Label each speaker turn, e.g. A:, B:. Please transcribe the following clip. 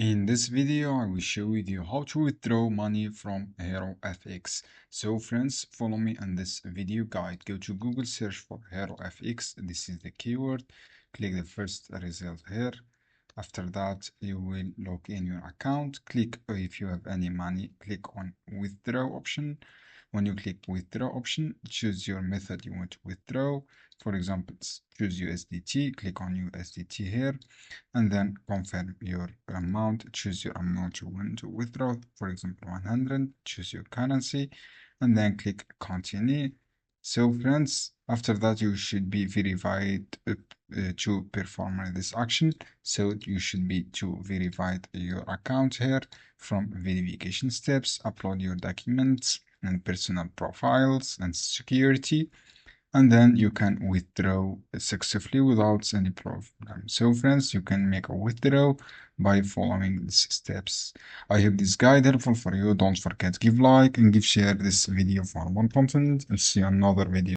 A: In this video, I will show you how to withdraw money from HeroFX. So friends, follow me on this video guide. Go to Google, search for HeroFX. This is the keyword. Click the first result here. After that, you will log in your account. Click if you have any money, click on withdraw option. When you click withdraw option, choose your method you want to withdraw. For example, choose USDT, click on USDT here, and then confirm your amount. Choose your amount you want to withdraw. For example, 100, choose your currency, and then click continue. So friends, after that, you should be verified to perform this action. So you should be to verify your account here from verification steps, upload your documents and personal profiles and security, and then you can withdraw successfully without any problem. So friends, you can make a withdrawal by following these steps. I hope this guide helpful for you. Don't forget to give like and give share this video for more content, and see you in another video.